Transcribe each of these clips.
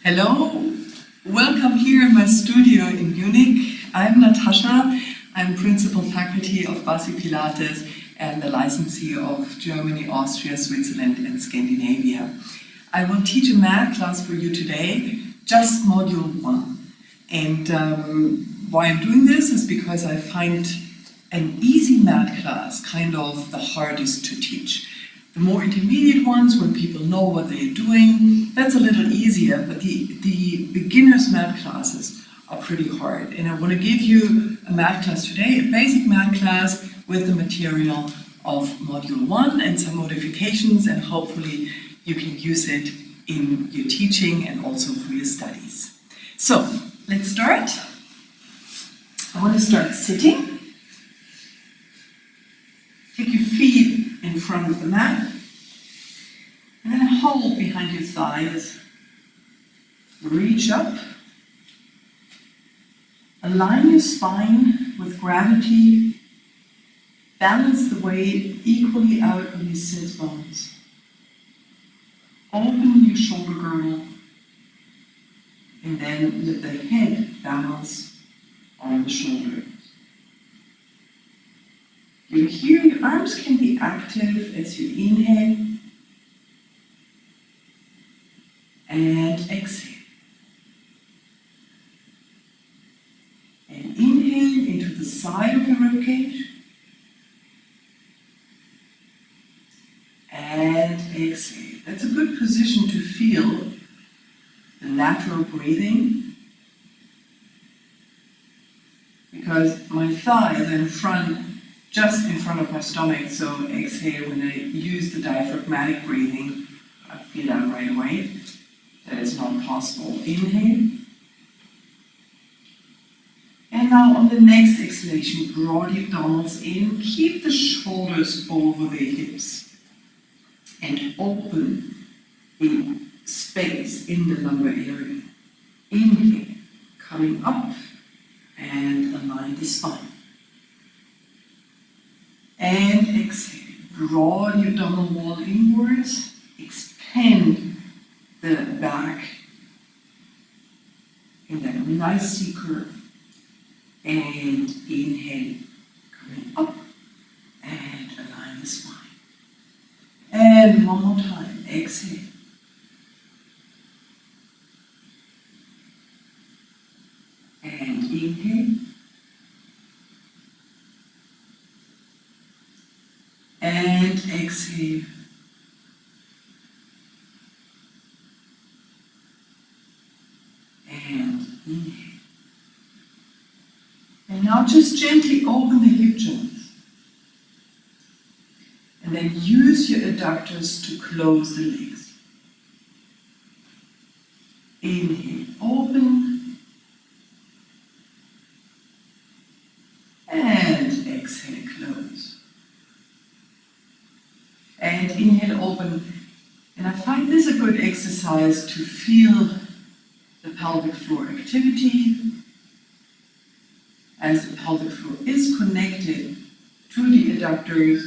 Hello, welcome here in my studio in Munich. I'm Natascha. I'm Principal Faculty of BASI Pilates and the licensee of Germany, Austria, Switzerland and Scandinavia. I will teach a mat class for you today, just Module 1. And why I'm doing this is because I find an easy mat class kind of the hardest to teach. The more intermediate ones, when people know what they're doing, that's a little easier, but the beginner's mat classes are pretty hard. And I want to give you a mat class today, a basic mat class with the material of Module 1 and some modifications, and hopefully you can use it in your teaching and also for your studies. So, let's start. I want to start sitting. Take your feet in front of the mat, and then hold behind your thighs. Reach up. Align your spine with gravity. Balance the weight equally out on your sit bones. Open your shoulder girdle, and then let the head balance on the shoulders. Here, your arms can be active as you inhale and exhale. And inhale into the side of the ribcage and exhale. That's a good position to feel the natural breathing, because my thighs are in front, just in front of my stomach, so exhale. When I use the diaphragmatic breathing, I feel that right away. That is not possible. Inhale. And now on the next exhalation, draw the abdominals in, keep the shoulders over the hips, and open the space in the lumbar area. Inhale, coming up, and align the spine. And exhale. Draw the abdominal wall inwards. Expand the back in that nice C curve. And inhale. Coming up. And align the spine. And one more time. Exhale. And inhale. And exhale. And inhale. And now just gently open the hip joints. And then use your adductors to close the legs. Inhale, open. And exhale, close. And inhale, open. And I find this a good exercise to feel the pelvic floor activity, as the pelvic floor is connected to the adductors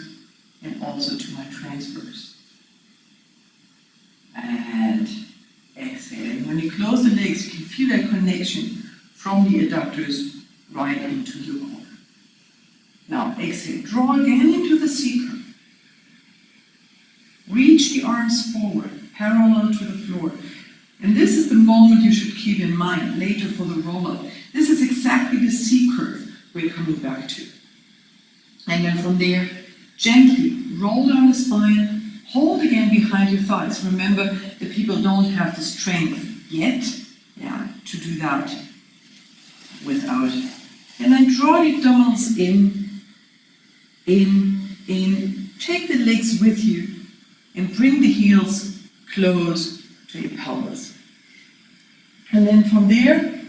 and also to my transverse. And exhale. And when you close the legs, you can feel that connection from the adductors right into your core. Now exhale. Draw again into the C curve. Reach the arms forward, parallel to the floor. And this is the moment you should keep in mind later for the roll-up. This is exactly the C curve we're coming back to. And then from there, gently roll down the spine, hold again behind your thighs. Remember that people don't have the strength yet, to do that without. And then draw the abdominals in. Take the legs with you. And bring the heels close to your pelvis. And then from there,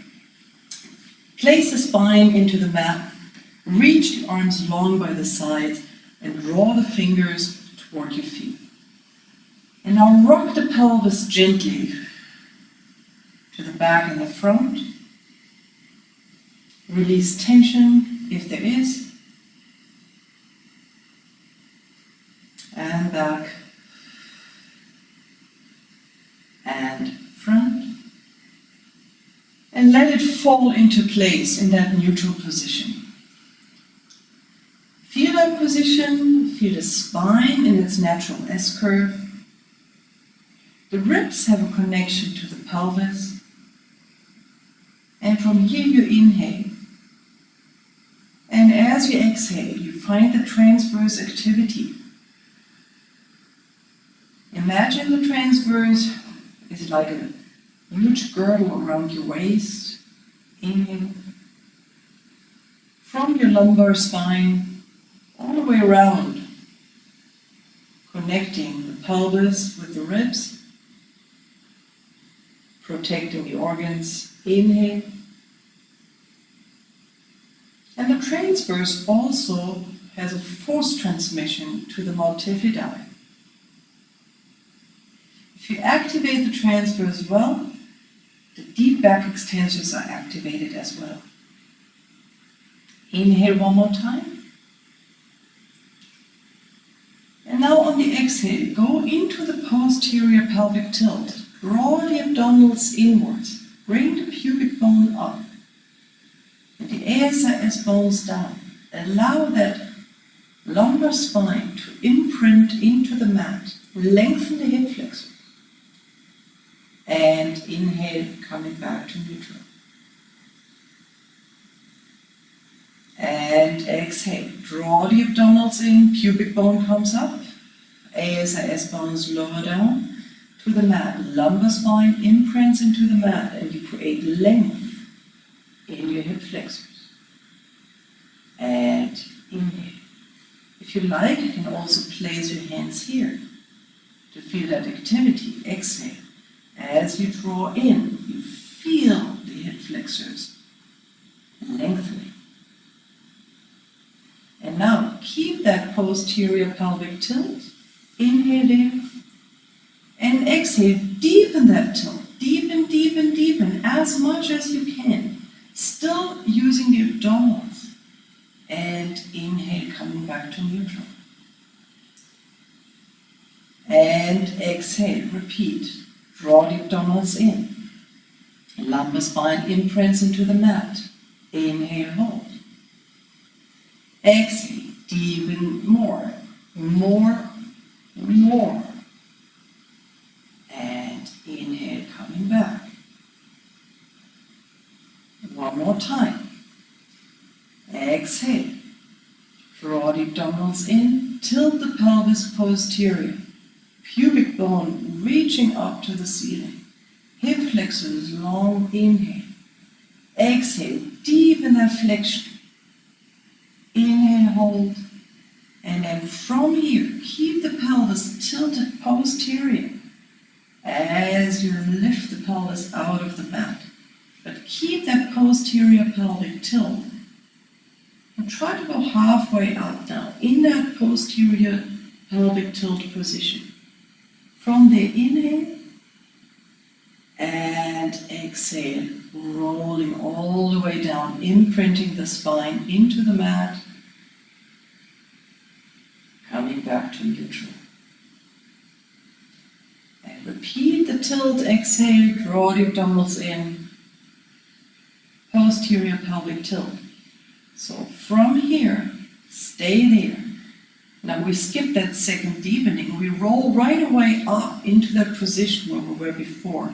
place the spine into the mat, reach the arms long by the sides, and draw the fingers toward your feet. And now rock the pelvis gently to the back and the front. Release tension if there is. And back. And front. and let it fall into place in that neutral position. Feel that position, feel the spine in its natural S-curve. The ribs have a connection to the pelvis. And from here you inhale. And as you exhale, you find the transverse activity. Imagine the transverse is like a huge girdle around your waist. Inhale. From your lumbar spine, all the way around, connecting the pelvis with the ribs, protecting the organs. Inhale. And the transverse also has a force transmission to the multifidi. If you activate the transverse well, the deep back extensors are activated as well. Inhale one more time. And now on the exhale, go into the posterior pelvic tilt. Draw the abdominals inwards. Bring the pubic bone up. And the ASIS bones down. Allow that lumbar spine to imprint into the mat. Lengthen the hip flexor. And inhale, coming back to neutral. And exhale. Draw the abdominals in, pubic bone comes up. ASIS bones lower down to the mat. Lumbar spine imprints into the mat and you create length in your hip flexors. And inhale. If you like, you can also place your hands here to feel that activity. Exhale. As you draw in, you feel the hip flexors lengthening. And now keep that posterior pelvic tilt. Inhale in. And exhale, deepen that tilt. Deepen, deepen, deepen as much as you can. Still using the abdominals. And inhale, coming back to neutral. And exhale, repeat. Draw the abdominals in. Lumbar spine imprints into the mat. Inhale, hold. Exhale, deepen more, more, more. And inhale, coming back. One more time. Exhale. Draw the abdominals in. Tilt the pelvis posterior. Pubic bone reaching up to the ceiling. Hip flexors long. Inhale. Exhale. Deepen that flexion. Inhale, hold. And then from here, keep the pelvis tilted posterior as you lift the pelvis out of the mat. But keep that posterior pelvic tilt. And try to go halfway up now in that posterior pelvic tilt position. From there, inhale and exhale, rolling all the way down, imprinting the spine into the mat, coming back to neutral. And repeat the tilt, exhale, draw the abdominals in, posterior pelvic tilt. So from here, stay there. Now we skip that second deepening. We roll right away up into that position where we were before,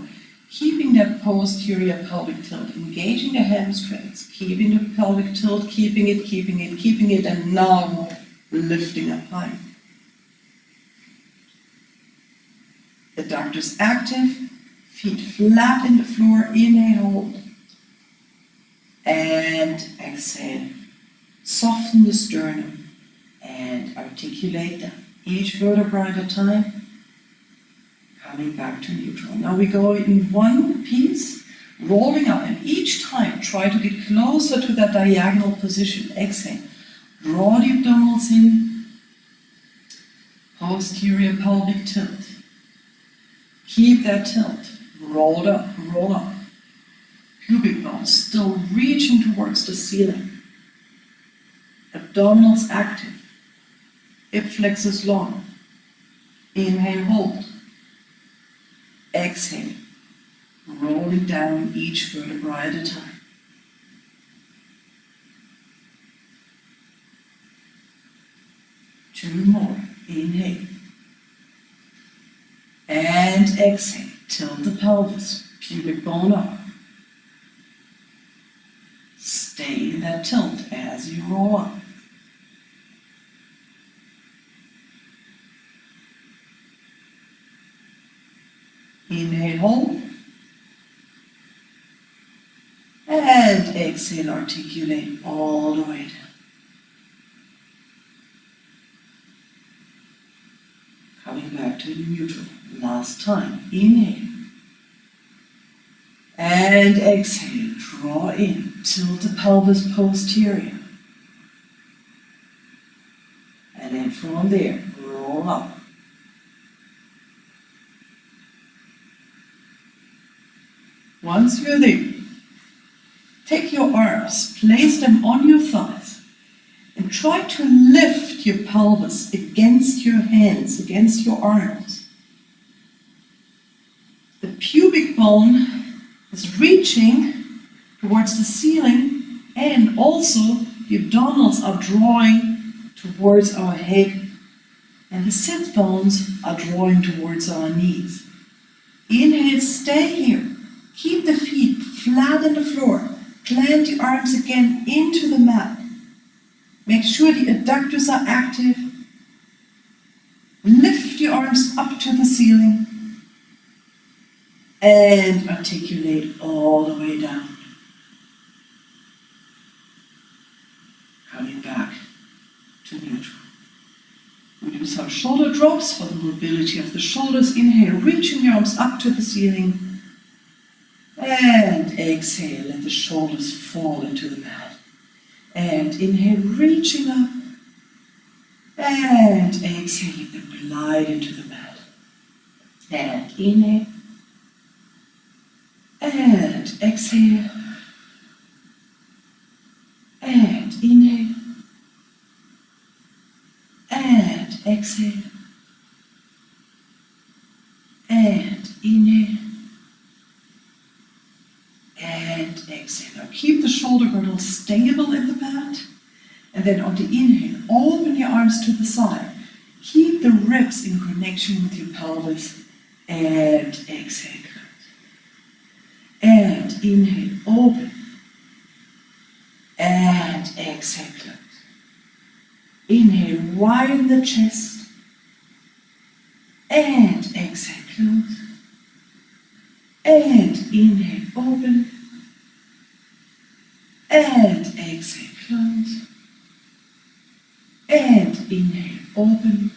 keeping that posterior pelvic tilt, engaging the hamstrings, keeping the pelvic tilt, keeping it, and now lifting up high. Adductors active, feet flat in the floor, inhale, hold. And exhale. Soften the sternum. And articulate them. Each vertebra at a time, coming back to neutral. Now we go in one piece, rolling up, and each time try to get closer to that diagonal position. Exhale. Draw the abdominals in, posterior pelvic tilt. Keep that tilt. Roll up, roll up. Pubic bone still reaching towards the ceiling. Abdominals active. Hip flexors long. Inhale, hold. Exhale. rolling down each vertebra at a time. Two more. Inhale. And exhale. Tilt the pelvis, pubic bone up. Stay in that tilt as you roll up. Inhale, hold. And exhale, articulate all the way down. Coming back to neutral. Last time. Inhale. And exhale. Draw in. Tilt the pelvis posterior. And then from there, roll up. Once you're there, take your arms, place them on your thighs, and try to lift your pelvis against your hands, against your arms. The pubic bone is reaching towards the ceiling, and also the abdominals are drawing towards our head, and the sit bones are drawing towards our knees. Inhale, stay here. Keep the feet flat on the floor. Plant the arms again into the mat. Make sure the adductors are active. Lift the arms up to the ceiling. And articulate all the way down. Coming back to neutral. We do some shoulder drops for the mobility of the shoulders. Inhale, reaching the arms up to the ceiling. And exhale, let the shoulders fall into the mat. And inhale, reaching up. And exhale, let them glide into the mat. And inhale. And exhale. And inhale. And exhale. And inhale. And exhale. Now keep the shoulder girdle stable in the mat. And then on the inhale, open your arms to the side. Keep the ribs in connection with your pelvis. And exhale. And inhale, open. And exhale, close. Inhale, widen the chest. And exhale, close. And inhale, open. And exhale, close. And inhale, open.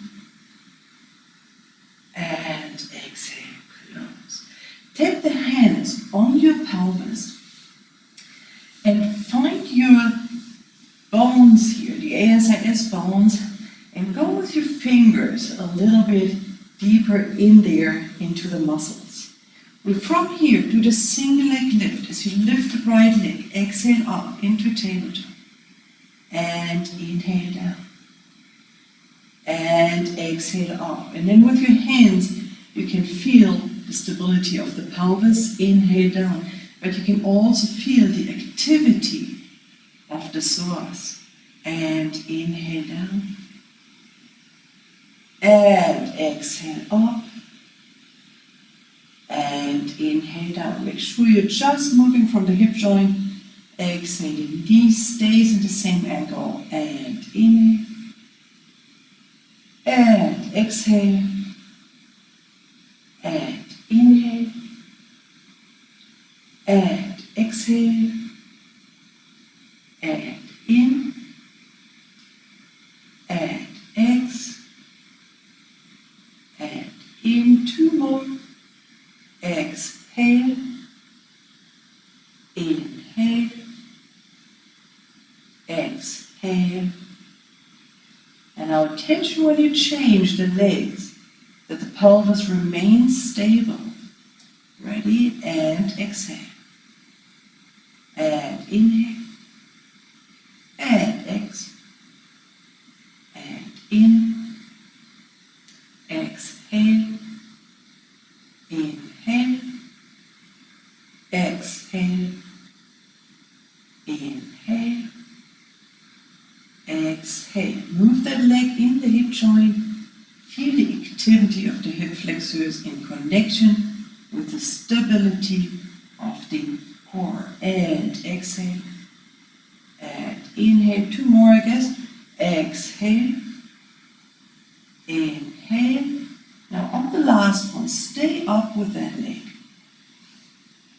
And exhale, close. Take the hands on your pelvis and find your bones here, the ASIS bones, and go with your fingers a little bit deeper in there into the muscles. Well, from here, do the single leg lift. As you lift the right leg, exhale up into tabletop. And inhale down. And exhale up. And then with your hands, you can feel the stability of the pelvis. Inhale down. But you can also feel the activity of the psoas. And inhale down. And exhale up. And inhale down. Make sure you're just moving from the hip joint. Exhaling. Knee stays in the same angle. And inhale. And exhale. And inhale. And exhale. And in. And ex. And in. Two more. Exhale. Inhale. Exhale. And now attention when you change the legs, that the pelvis remains stable. Ready? And exhale. And inhale. And exhale. And in. Exhale. Inhale. joint. Feel the activity of the hip flexors in connection with the stability of the core. And exhale. And inhale. 2 more, I guess. Exhale. Inhale. Now on the last one, stay up with that leg.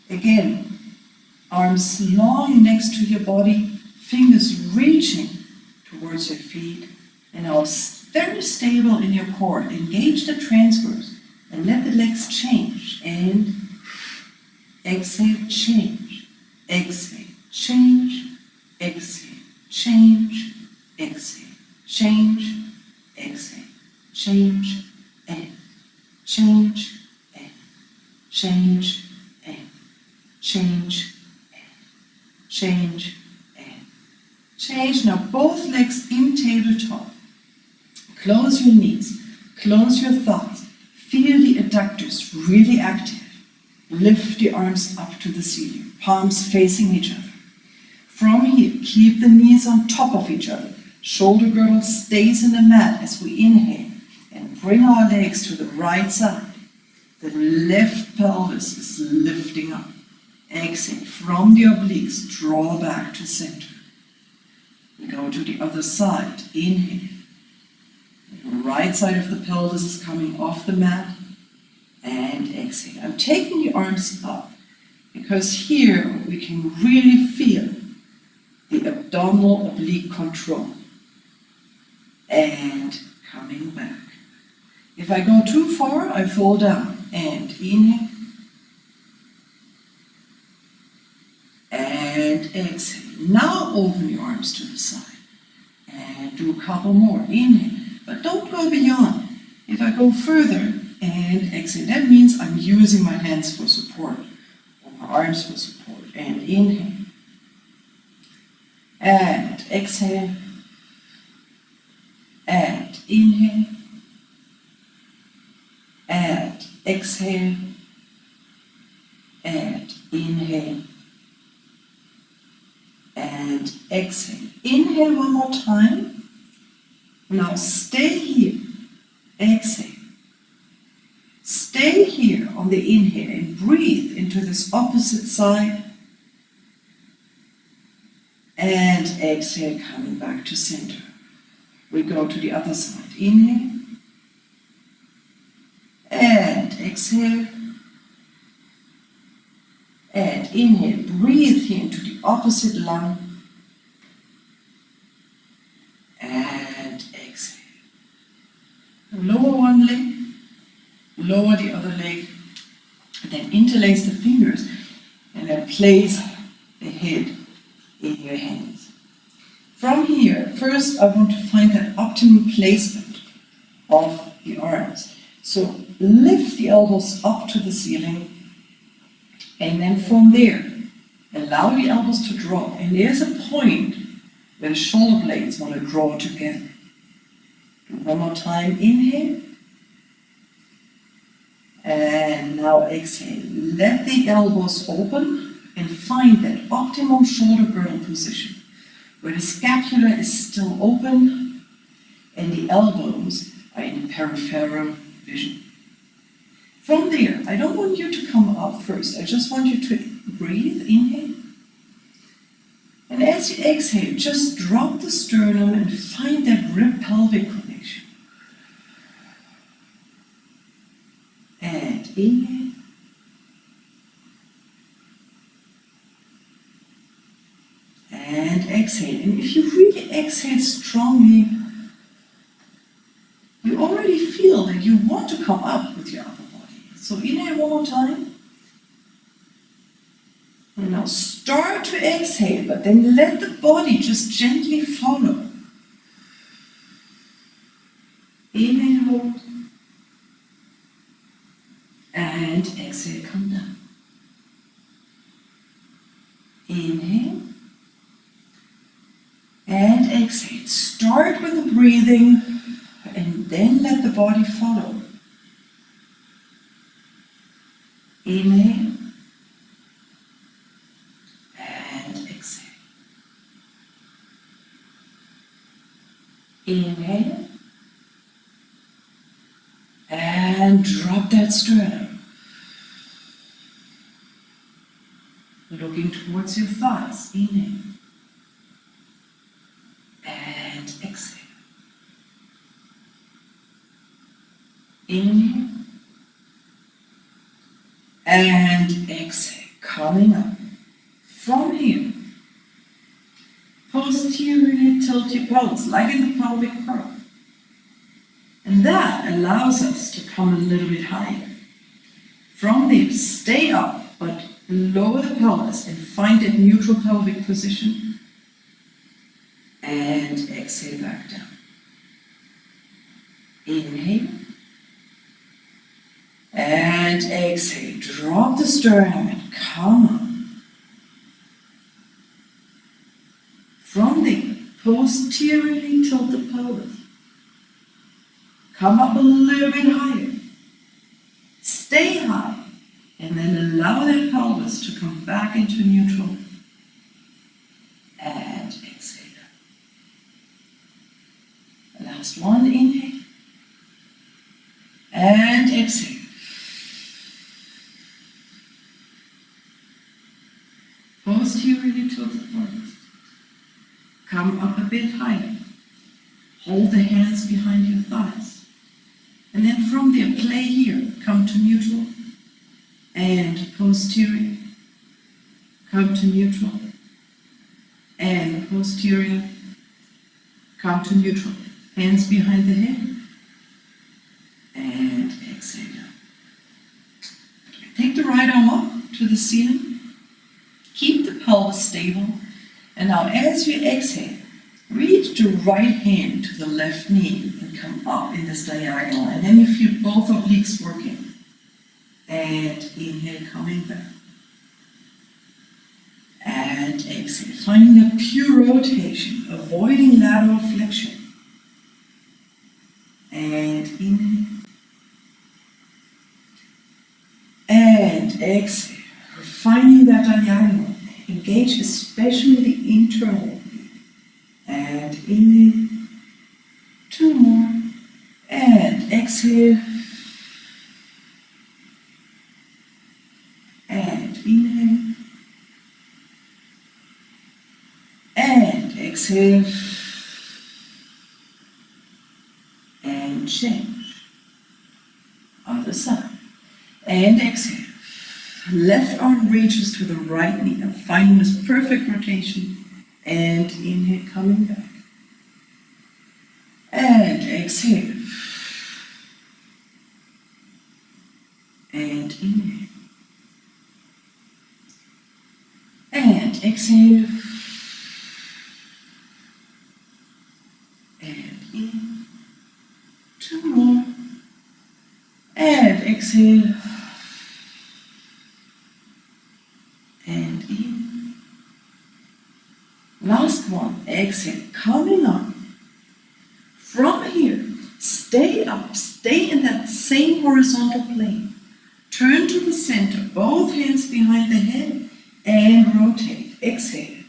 Again, arms long next to your body, fingers reaching towards your feet, and now very stable in your core. Engage the transverse and let the legs change. And exhale, change. Exhale, change. Exhale, change. Exhale, change. Exhale, change. And change. And change. And change. And change. And change. Now both legs in tabletop. Close your knees, close your thighs, feel the adductors really active. Lift the arms up to the ceiling, palms facing each other. From here, keep the knees on top of each other. Shoulder girdle stays in the mat as we inhale and bring our legs to the right side. The left pelvis is lifting up. Exhale from the obliques, draw back to center. We go to the other side, inhale. The right side of the pelvis is coming off the mat, and exhale. I'm taking the arms up because here we can really feel the abdominal oblique control. And coming back. If I go too far, I fall down. And inhale. And exhale. Now open your arms to the side. And do a couple more. Inhale. But don't go beyond. If I go further and exhale, that means I'm using my hands for support, or my arms for support. And inhale. And exhale. And inhale. And exhale. And inhale. And exhale. Inhale one more time. Now stay here, exhale. Stay here on the inhale and breathe into this opposite side. And exhale, coming back to center. We go to the other side. Inhale. And exhale. And inhale, breathe here into the opposite lung. And exhale. Lower one leg, lower the other leg, and then interlace the fingers, and then place the head in your hands. From here, first I want to find that optimal placement of the arms. So lift the elbows up to the ceiling, and then from there, allow the elbows to drop. And there's a point where the shoulder blades want to draw together. Do one more time, inhale. And now exhale. Let the elbows open and find that optimum shoulder girdle position, where the scapula is still open and the elbows are in peripheral vision. From there, I don't want you to come up first. I just want you to breathe, inhale. And as you exhale, just drop the sternum and find that rib-pelvic connection. And inhale. And exhale. And if you really exhale strongly, you already feel that you want to come up with your upper body. So inhale one more time. And now start to exhale, but then let the body just gently follow. Inhale, hold. And exhale, come down. Inhale. And exhale. Start with the breathing, and then let the body follow. Inhale. Inhale, And drop that sternum. Looking towards your thighs. Inhale. And exhale. Inhale. And exhale. Coming up. From here, posteriorly tilt your pelvis, like in the pelvic curl. And that allows us to come a little bit higher. From there, stay up, but lower the pelvis and find that neutral pelvic position. And exhale back down. Inhale. And exhale. Drop the sternum and come up. From there, posteriorly tilt the pelvis. Come up a little bit higher. Stay high. And then allow that pelvis to come back into neutral. And exhale. Last one, inhale. And exhale. Posteriorly tilt the pelvis. Come up a bit higher. Hold the hands behind your thighs. And then from there, play here. Come to neutral. And posterior. Come to neutral. And posterior. Come to neutral. Hands behind the head. And exhale. Take the right arm up to the ceiling. Keep the pelvis stable. And now as you exhale, reach the right hand to the left knee and come up in this diagonal. And then you feel both obliques working. And inhale, coming back. And exhale, finding a pure rotation, avoiding lateral flexion. And inhale. And exhale, finding that diagonal. Engage especially the internal. And inhale. 2 more. And exhale. And inhale. And exhale. And change. Other side. And exhale. Left arm reaches to the right knee. I'm finding this perfect rotation. And inhale, coming back. And exhale. And inhale. And exhale. And in. 2 more. And exhale. And in. Last one. Exhale. Coming up. From here, stay up. Stay in that same horizontal plane. Turn to the center. Both hands behind the head. And rotate. Exhale.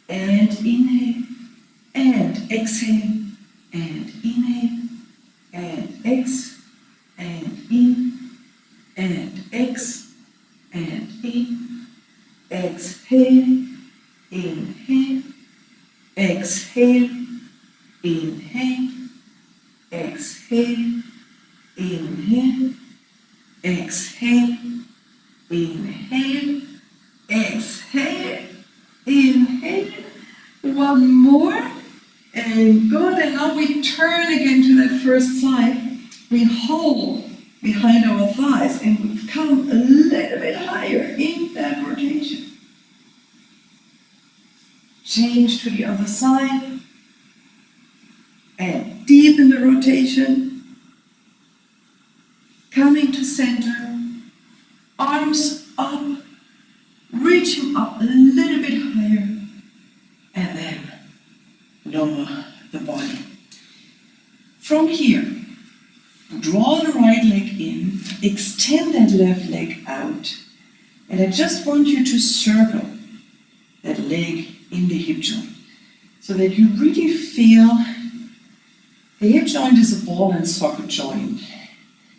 And inhale. And exhale. And inhale. And ex. And in. And ex. And in. Exhale. Inhale. Exhale. Inhale. Exhale. Inhale. Exhale. Inhale. Exhale. Inhale. One more. And good. And now we turn again to that first side. We hold behind our thighs and we come a little bit higher in that rotation. Change to the other side. And deepen the rotation. Coming to center. Arms up. Reaching up a little bit higher. And then lower the body. From here, draw the right leg in. Extend that left leg out. And I just want you to circle that leg in the hip joint. So that you really feel the hip joint is a ball and socket joint.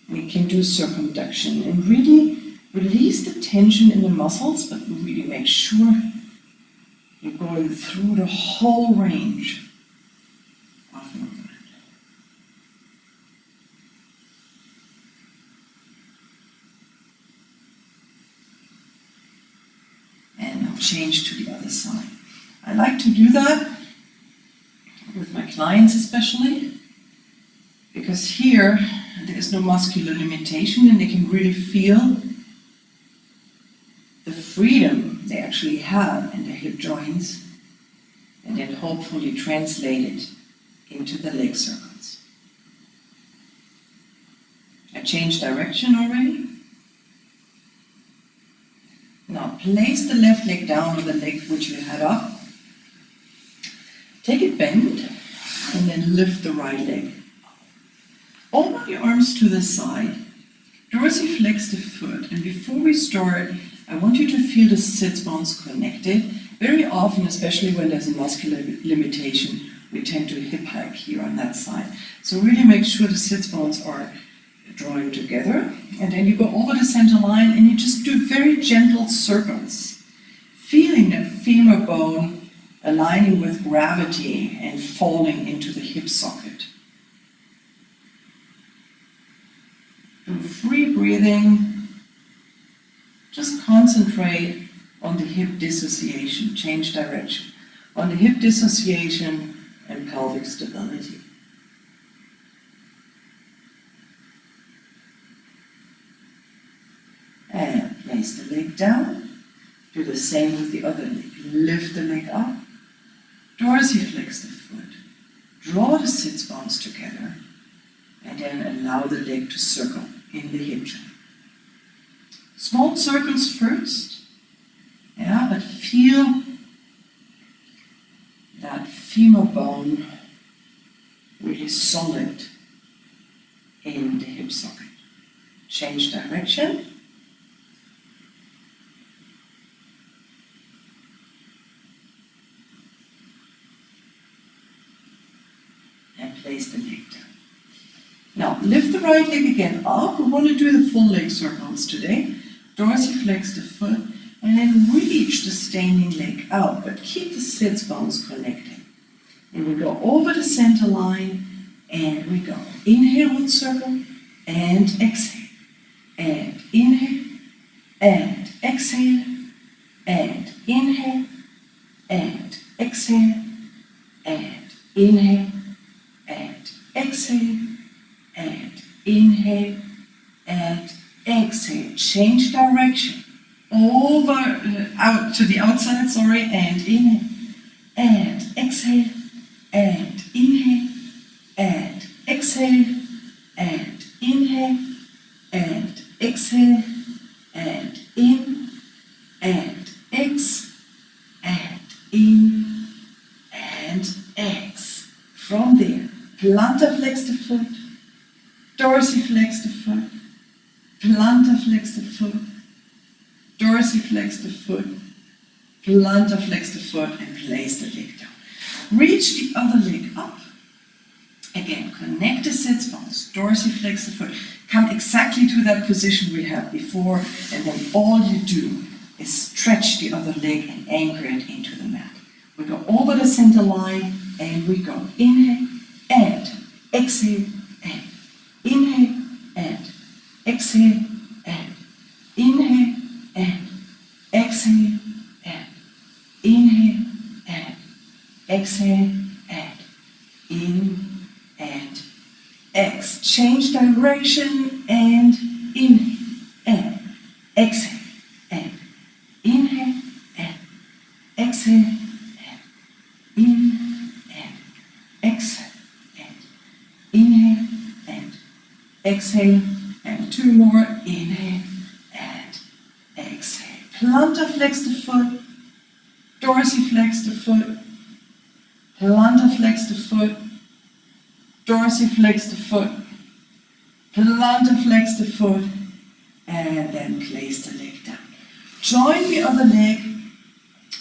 We can do circumduction and really release the tension in the muscles, but really make sure you're going through the whole range of movement. And now change to the other side. I like to do that with my clients especially, because here there is no muscular limitation and they can really feel the freedom they actually have in their hip joints, and then hopefully translate it into the leg circles. I changed direction already. Now place the left leg down on the leg which you had up. Take it bend and then lift the right leg. Open the arms to the side. Dorsiflex the foot, and before we start, I want you to feel the sits bones connected. Very often, especially when there's a muscular limitation, we tend to hip hike here on that side. So really make sure the sits bones are drawing together, and then you go over the center line and you just do very gentle circles, feeling that femur bone aligning with gravity and falling into the hip socket. Do free breathing. Just concentrate on the hip dissociation, change direction, on the hip dissociation and pelvic stability. And place the leg down. Do the same with the other leg. Lift the leg up. Dorsiflex the foot. Draw the sits bones together. And then allow the leg to circle in the hip joint. Small circles first, yeah, but feel that femur bone really solid in the hip socket. Change direction. And place the leg down. Now, lift the right leg again up. We want to do the full leg circles today. Dorsiflex the foot, and then reach the standing leg out, but keep the sits bones connected. And we go over the center line, and we go. Inhale, one circle, and exhale. And inhale, and exhale, and inhale, and exhale, and inhale, and exhale, and inhale, and exhale. Change direction. Over, out to the outside, sorry, and inhale, and exhale, and inhale, and exhale, and inhale, and exhale, and in, and ex, and in, and ex. From there, plantar flex the foot, dorsiflex the foot, plantar flex the foot, dorsiflex the foot, plantar flex the foot, and place the leg down. Reach the other leg up. Again, connect the sits bones, dorsiflex the foot. Come exactly to that position we had before, and then all you do is stretch the other leg and anchor it into the mat. We go over the center line, and we go inhale, and exhale, and inhale, and exhale, and inhale, and exhale, and inhale, and exhale, and in, and ex. Change direction, and inhale, and exhale, and inhale, and exhale, and in, and exhale, and inhale, and exhale, and two more. Inhale, and exhale. Plantar flex the foot, dorsiflex the foot, plantar flex the foot, dorsiflex the foot, plantar flex the foot, and then place the leg down. Join the other leg,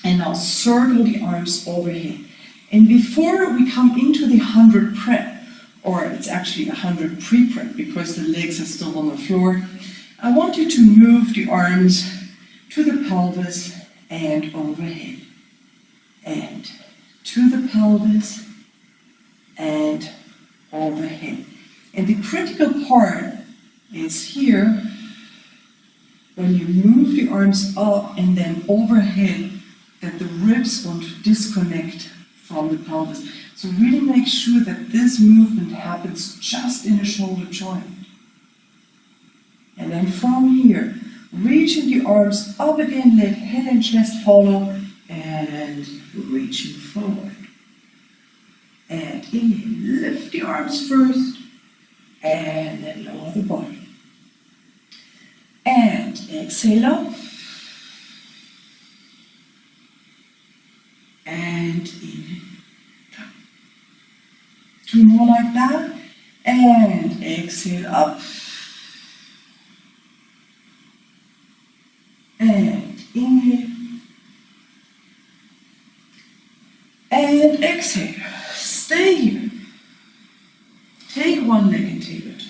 and now circle the arms overhead. And before we come into the 100 prep, or it's actually 100 pre-prep because the legs are still on the floor. I want you to move the arms to the pelvis and overhead, and to the pelvis and overhead. And the critical part is here, when you move the arms up and then overhead, that the ribs want to disconnect from the pelvis. So really make sure that this movement happens just in the shoulder joint. And then from here, reaching the arms up again, let head and chest follow, and reaching forward. And inhale, lift the arms first, and then lower the body. And exhale up. And inhale down. 2 more like that. And exhale up. And inhale. And exhale. Stay here. Take one leg and take it.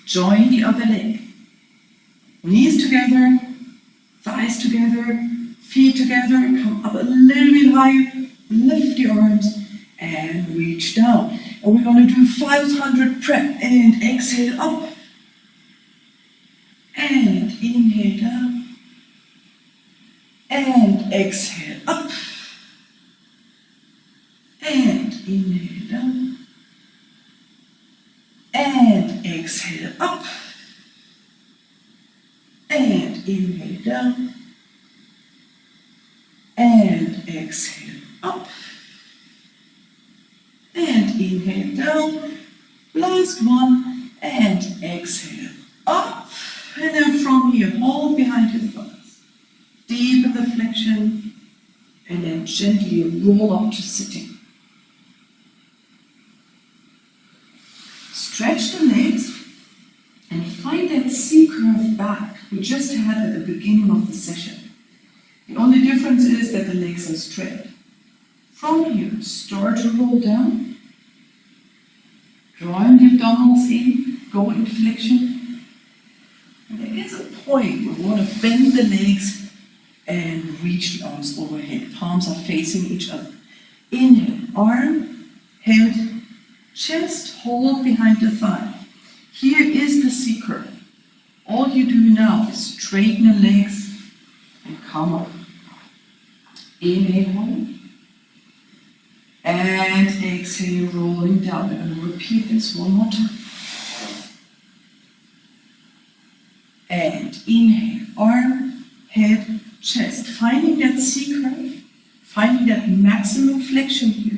Join the other leg. Knees together, thighs together, feet together. Come up a little bit higher. Lift the arms and reach down. And we're going to do 500 prep. And exhale up. And inhale down. And exhale up. And inhale down. And exhale up. And inhale down. And exhale up. And inhale down. Last one. And exhale up. And then from here, hold behind your thighs. Deepen the flexion. And then gently roll up to sitting. Stretch the legs and find that C-curve back we just had at the beginning of the session. The only difference is that the legs are straight. From here, start to roll down. Drawing the abdominals in, go in flexion. And there is a point where we want to bend the legs and reach the arms overhead. Palms are facing each other. Inhale, arm, head, chest, hold behind the thigh. Here is the C-curve. All you do now is straighten the legs and come up. Inhale, hold. And exhale, rolling down. We're going to repeat this one more time. And inhale, arm, head, chest. Finding that C-curve, finding that maximum flexion here.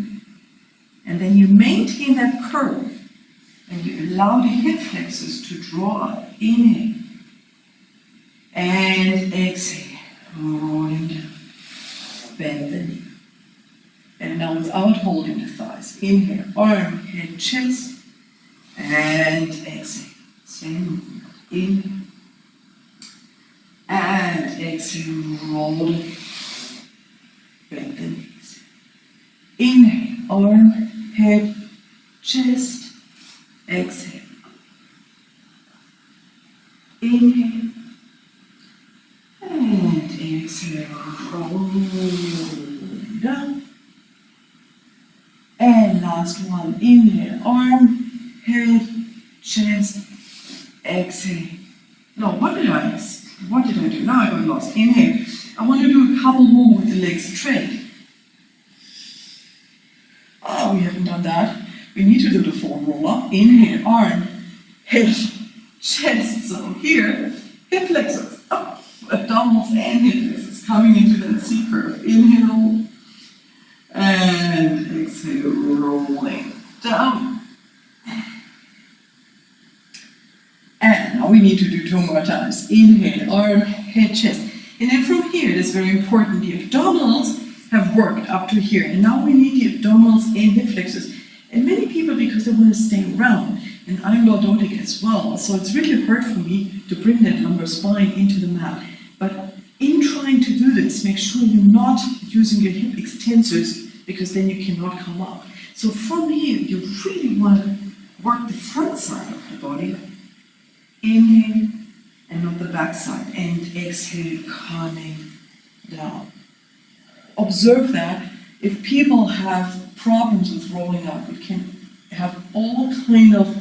And then you maintain that curve and you allow the hip flexors to draw up. Inhale. And exhale. Rolling down. Bend the knee. And now without holding the thighs. Inhale. Arm, head, chest. And exhale. Same movement. Inhale. And exhale. Roll it. Bend the knees. Inhale. Arm, head, chest, exhale. Inhale, and exhale, roll down. And last one, inhale, arm, head, chest, exhale. No, what did I do? Now I got lost. Inhale. I want to do a couple more with the legs straight. Oh, we haven't done that. We need to do the form roll up. Inhale, arm, head, chest. So here, hip flexors up, abdominals and hip flexors coming into that C-curve. Inhale, and exhale, rolling down. And now we need to do 2 more times. Inhale, arm, head, chest. And then from here, it is very important, the abdominals have worked up to here. And now we need the abdominals and hip flexors. And many people, because they want to stay around, and I'm lordotic as well, so it's really hard for me to bring that lumbar spine into the mat. But in trying to do this, make sure you're not using your hip extensors, because then you cannot come up. So from here, you really want to work the front side of the body. Inhale, and not the back side. And exhale, coming down. Observe that if people have problems with rolling up, it can have all kind of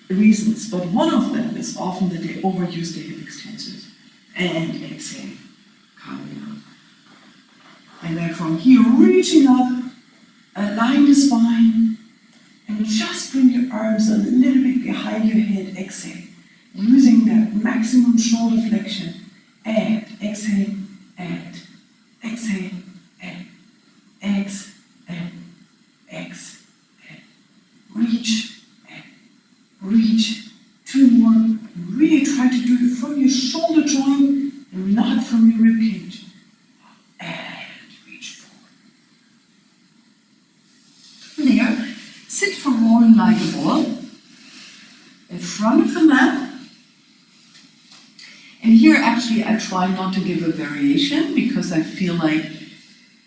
reasons, but one of them is often that they overuse the hip extensors. And exhale, coming down. And then from here, reaching up, align the spine, and just bring your arms a little bit behind your head, exhale. Using that maximum shoulder flexion, and exhale, and exhale, and exhale, exhale, reach, and reach. Two more. Really try to do it from your shoulder joint and not from your rib cage. And reach forward. There, sit for rolling like a ball in front of the mat. And here actually I try not to give a variation because I feel like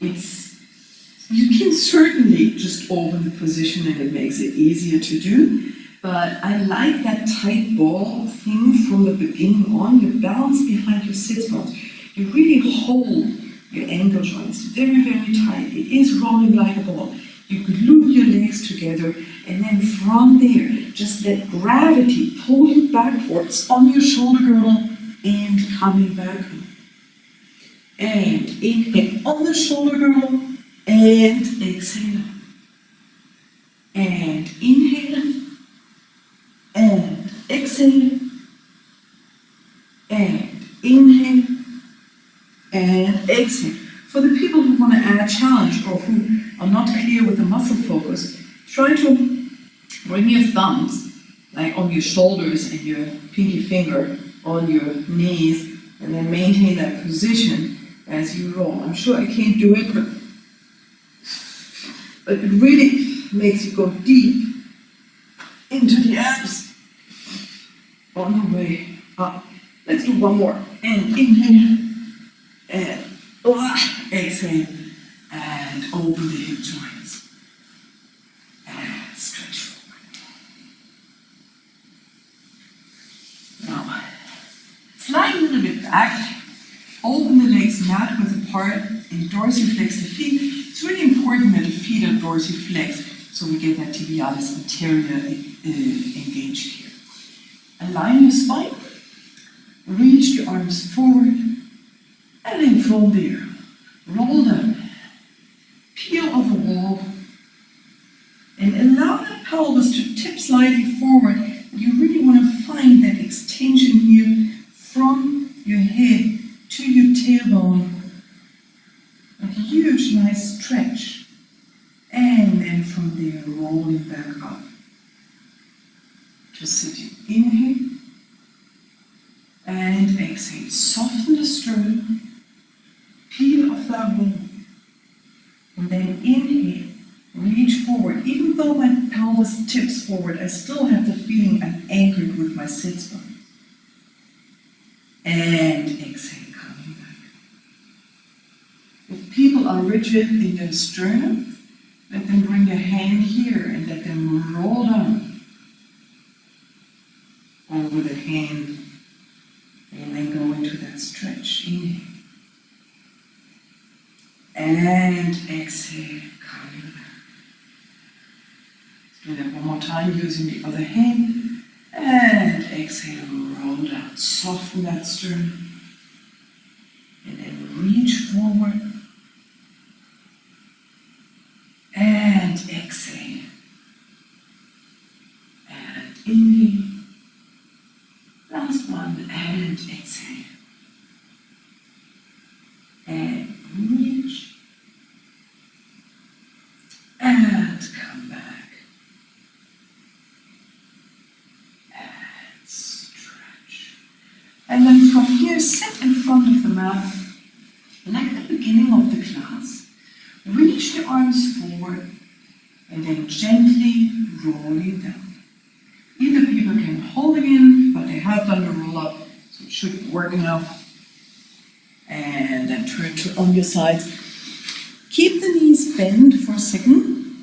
you can certainly just open the position and it makes it easier to do. But I like that tight ball thing from the beginning on. You balance behind your sit bones. You really hold your ankle joints very, very tight. It is rolling like a ball. You glue your legs together, and then from there, just let gravity pull you backwards on your shoulder girdle and coming back up. And inhale on the shoulder girdle and exhale. And inhale and exhale. And inhale and exhale. For the people who want to add challenge or who are not clear with the muscle focus, try to bring your thumbs like on your shoulders and your pinky finger on your knees, and then maintain that position as you roll. I'm sure I can't do it, but it really makes you go deep into the abs on the way up. Let's do one more. And inhale, and exhale, and open the hip joints. And stretch forward. Now, slide a little bit back, open the legs mat width apart, and dorsiflex the feet. It's really important that the feet are dorsiflex so we get that tibialis anterior engaged here. Align your spine, reach your arms forward, and then from there, roll down, peel off a wall, and allow that pelvis to tip slightly forward. You really want to find that extension here from your head to your tailbone. A huge, nice stretch. And then from there, rolling back up. Just sitting. Inhale. And exhale. Soften the sternum. Peel off that wall. And then inhale. Reach forward. Even though my pelvis tips forward, I still have the feeling I'm anchored with my sit spine. And exhale, coming back. If people are rigid in their sternum, let them bring their hand here and let them roll down over the hand and then go into that stretch. Inhale. And exhale, coming back. Do that one more time using the other hand. And exhale, roll down. Soften that sternum. And then reach forward. And exhale. And inhale. Last one. And exhale. And reach. And come back. And then from here, sit in front of the mat, like at the beginning of the class. Reach the arms forward, and then gently rolling down. Either people can hold again, but they have done the roll up, so it should be working out. And then turn to on your sides. Keep the knees bent for a second.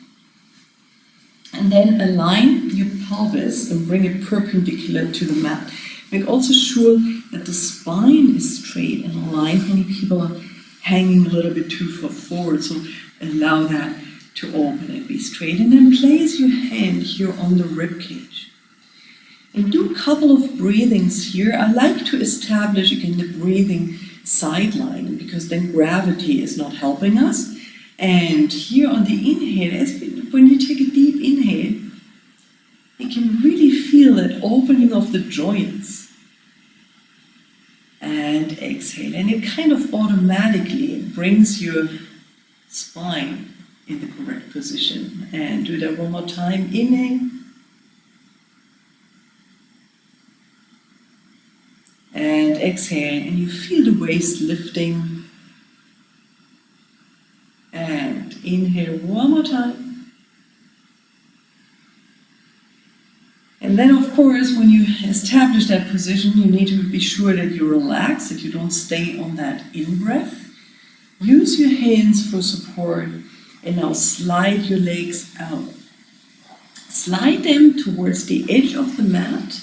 And then align your pelvis and bring it perpendicular to the mat. Make also sure that the spine is straight and aligned. Many people are hanging a little bit too far forward, so allow that to open and be straight. And then place your hand here on the rib cage. And do a couple of breathings here. I like to establish again the breathing sideline, because then gravity is not helping us. And here on the inhale, when you take a deep inhale, you can really feel that opening of the joints. And exhale, and it kind of automatically brings your spine in the correct position. And do that one more time. Inhale. And exhale, and you feel the waist lifting. And inhale one more time. And then, of course, when you establish that position, you need to be sure that you relax, that you don't stay on that in-breath. Use your hands for support, and now slide your legs out. Slide them towards the edge of the mat,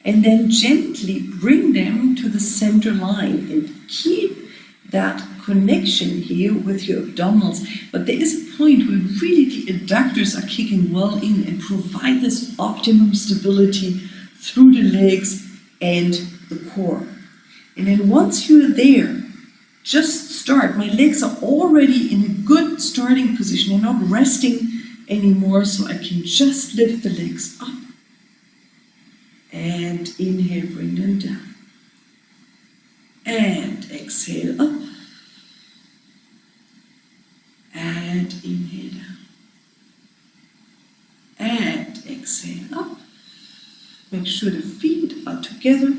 and then gently bring them to the center line, and keep that connection here with your abdominals. But there is a point where really the adductors are kicking well in and provide this optimum stability through the legs and the core. And then once you're there, just start. My legs are already in a good starting position. They're not resting anymore, so I can just lift the legs up. And inhale, bring them down. And exhale up. And inhale down. And exhale up. Make sure the feet are together.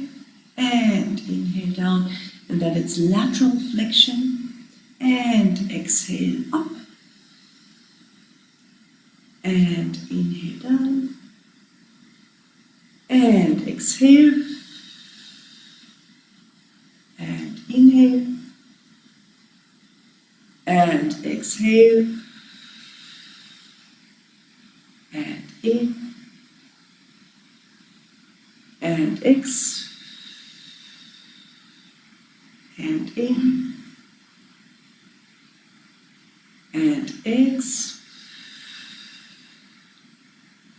And inhale down. And that it's lateral flexion. And exhale up. And inhale down. And exhale. And inhale. And exhale. And in. And exhale. And in. And exhale.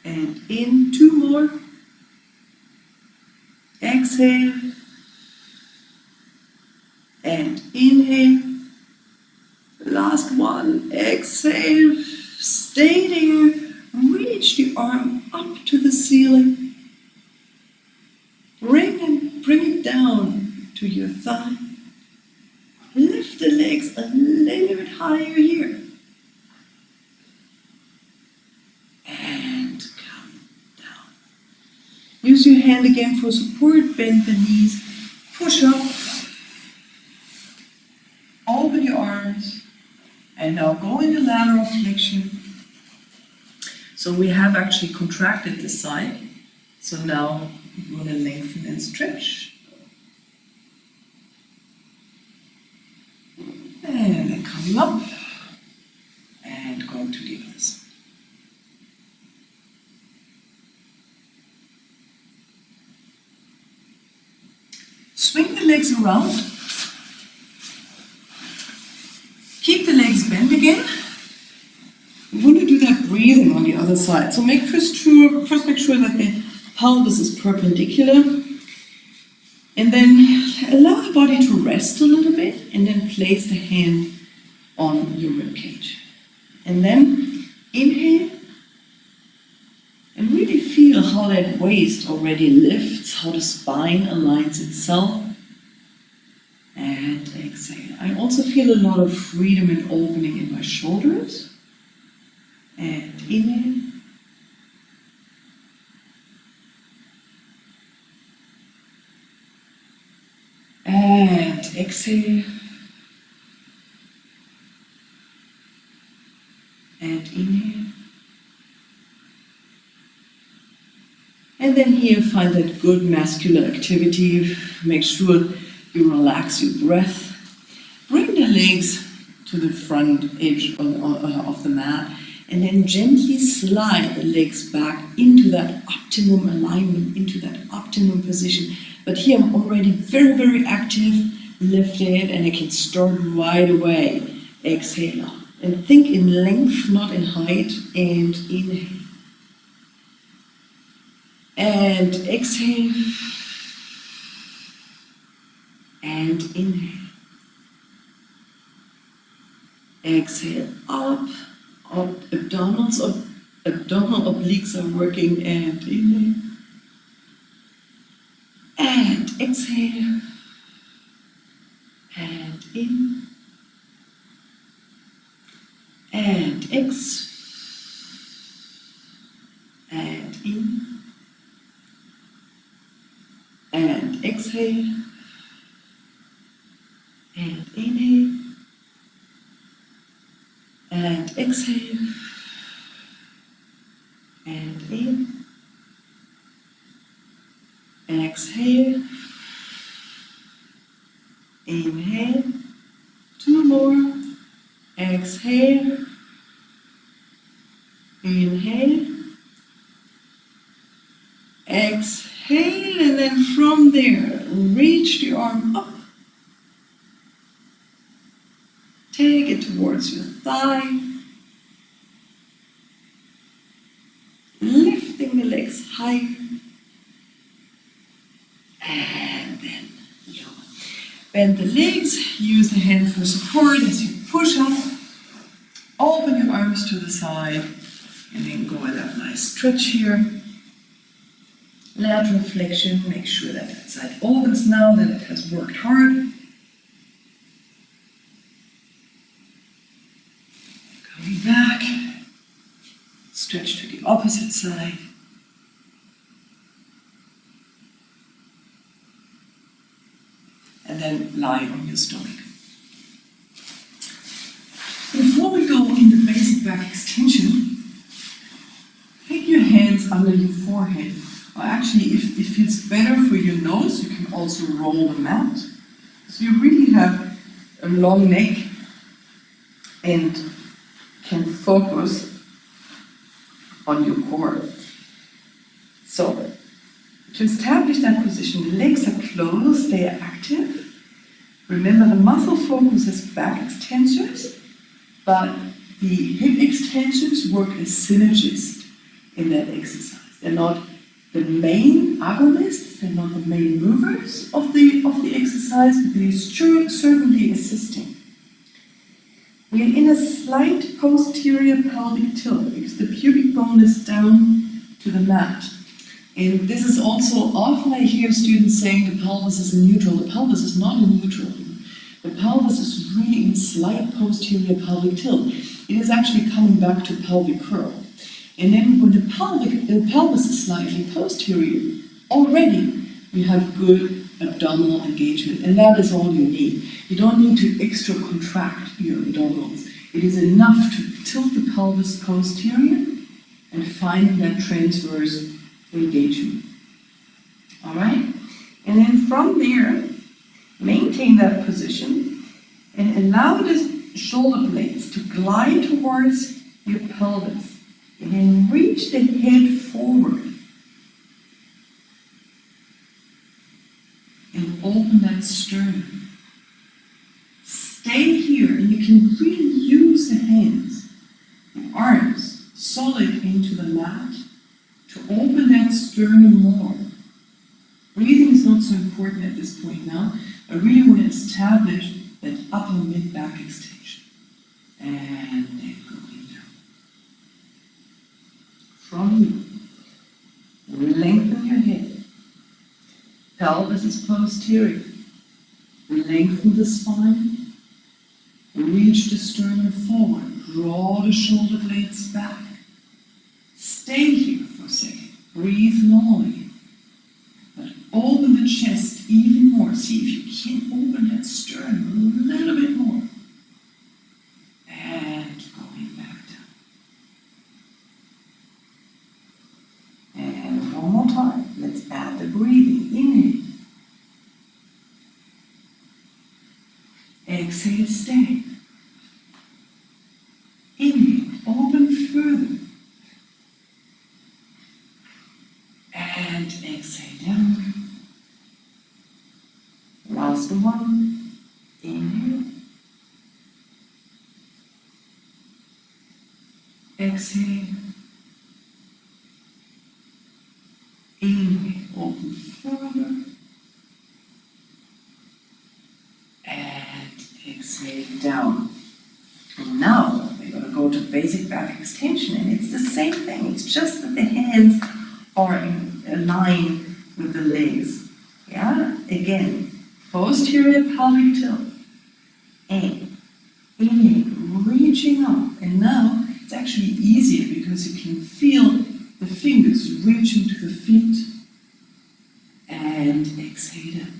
And in. Two more. Exhale. And inhale. Last one. Exhale. Stay there. Reach the arm up to the ceiling. Bring it down to your thigh. Lift the legs a little bit higher here. And come down. Use your hand again for support. Bend the knees. Push up. Open your arms. And now go into lateral flexion. So we have actually contracted this side. So now you want to lengthen and stretch. And then coming up and going to the other side. Swing the legs around. Keep the legs bent again. We want to do that breathing on the other side. So first make sure that the pelvis is perpendicular. And then allow the body to rest a little bit, and then place the hand on your rib cage. And then inhale, and really feel how that waist already lifts, how the spine aligns itself. And exhale. I also feel a lot of freedom and opening in my shoulders. And inhale. And exhale. And inhale. And then here find that good muscular activity. Make sure you relax your breath. Bring the legs to the front edge of the mat. and then gently slide the legs back into that optimum alignment, into that optimum position. But here I'm already very, very active, lift it, and I can start right away. Exhale up. And think in length, not in height, and inhale. And exhale. And inhale. Exhale up. Abdominal obliques are working, and inhale. And exhale. And in. And exhale. And in. And exhale. And inhale. And exhale. And in. Exhale. Inhale. 2 more. Exhale. Inhale. Exhale, and then from there, reach the arm up. Take it towards your thigh. Lifting the legs higher. And then lower. Bend the legs, use the hand for support as you push up. Open your arms to the side, and then go with that nice stretch here. Lateral flexion, make sure that that side opens now, that it has worked hard. Coming back, stretch to the opposite side. And then lie on your stomach. Before we go in the basic back extension, take your hands under your forehead. Or actually, if it feels better for your nose, you can also roll the mat. So you really have a long neck and can focus on your core. So, to establish that position, the legs are closed, they are active. Remember, the muscle focus is back extensors, but the hip extensions work as synergists in that exercise. They're not the main agonists, they're not the main movers of the exercise, but they're certainly assisting. We are in a slight posterior pelvic tilt because the pubic bone is down to the mat. And this is also often I hear students saying the pelvis is in neutral. The pelvis is not in neutral. The pelvis is really in slight posterior pelvic tilt. It is actually coming back to pelvic curl. And then when the pelvis is slightly posterior, already you have good abdominal engagement, and that is all you need. You don't need to extra contract your abdominals. It is enough to tilt the pelvis posterior and finding that transverse engagement. All right? And then from there, maintain that position and allow the shoulder blades to glide towards your pelvis. And then reach the head forward. And open that sternum. Stay here, and you can really use the hands, the arms, solid into the mat to open that sternum more. Breathing is not so important at this point now. I really want to establish that upper mid-back extension. And then going down. From you, lengthen your head. Pelvis is posterior. Lengthen the spine. Reach the sternum forward. Draw the shoulder blades back. Stay here for a second. Breathe normally. But open the chest even more. See if you can open that sternum a little bit more. And going back down. And one more time. Let's add the breathing. Inhale. Exhale, stay. Inhale, open further. And exhale down. Last one. Inhale. Exhale. Inhale, open further. And exhale down. And now we're going to go to basic back extension, and it's the same thing. It's just that the hands are in line with the legs. Yeah? Again, posterior pelvic tilt. And inhale, reaching up. And now it's actually easier because you can feel the fingers reaching to the feet. And exhale down.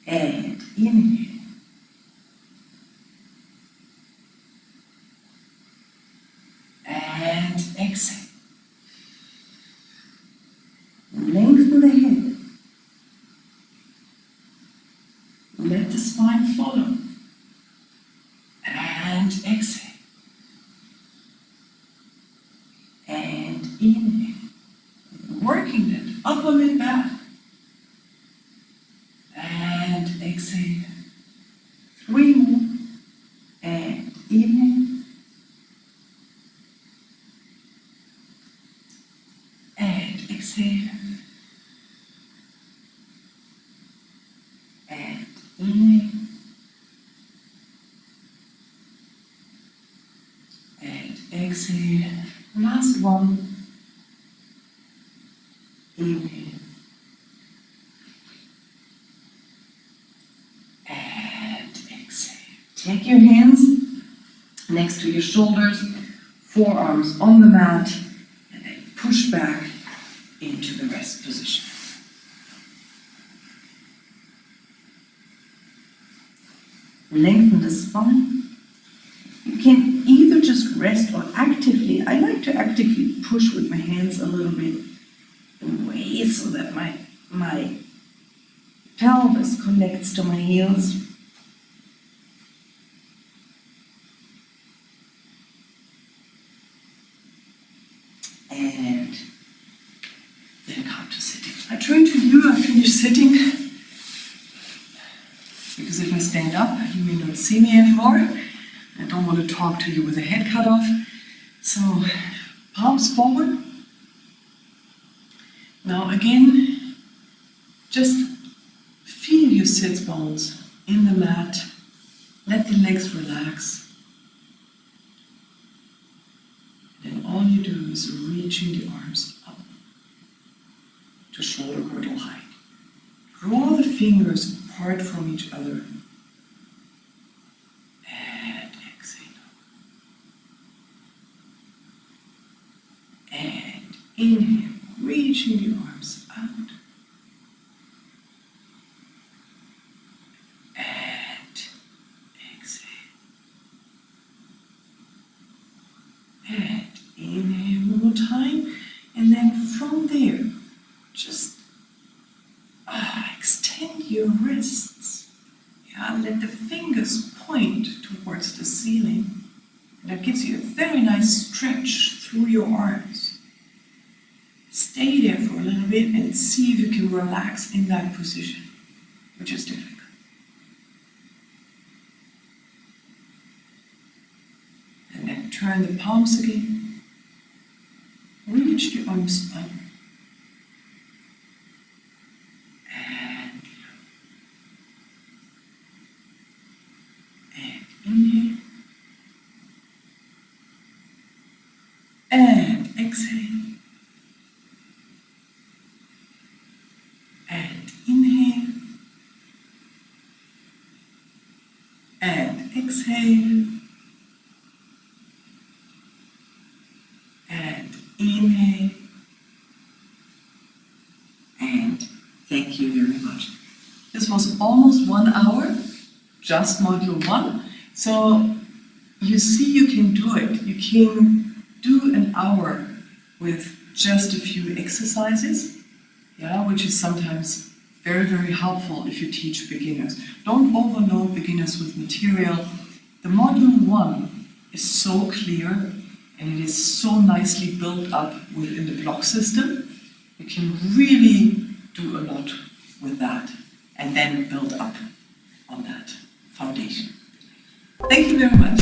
And inhale. And exhale. Lengthen the head. Let the spine follow. And exhale. And inhale. Working that upper mid back. And exhale. 3 more. And inhale. And exhale. And inhale. And exhale. Last one. Inhale. And exhale. Take your hands next to your shoulders, forearms on the mat, and then push back into the rest position. Lengthen the spine. You can either just rest or actively, I like to actively push with my hands a little bit away so that my pelvis connects to my heels. And then come to sitting. I turn to you, I finish sitting. Because if I stand up, you may not see me anymore. I don't want to talk to you with the head cut off. So, palms forward. Now again, just feel your sit bones in the mat. Let the legs relax. And all you do is reaching the arms up to shoulder girdle height. Draw the fingers apart from each other. And exhale. And inhale, reaching the arms out. And exhale. And inhale one more time. And then from there, just extend your wrists. Yeah, let the fingers point towards the ceiling. And that gives you a very nice stretch through your arms. Stay there for a little bit and see if you can relax in that position, which is difficult. And then turn the palms again. Reach the arms up. And inhale. And exhale. And inhale. And exhale. And inhale. And thank you very much. This was almost 1 hour, just module 1. So you see you can do it. You can do an hour with just a few exercises, yeah, which is sometimes very, very helpful if you teach beginners. Don't overload beginners with material. The module 1 is so clear, and it is so nicely built up within the block system. You can really do a lot with that and then build up on that foundation. Thank you very much.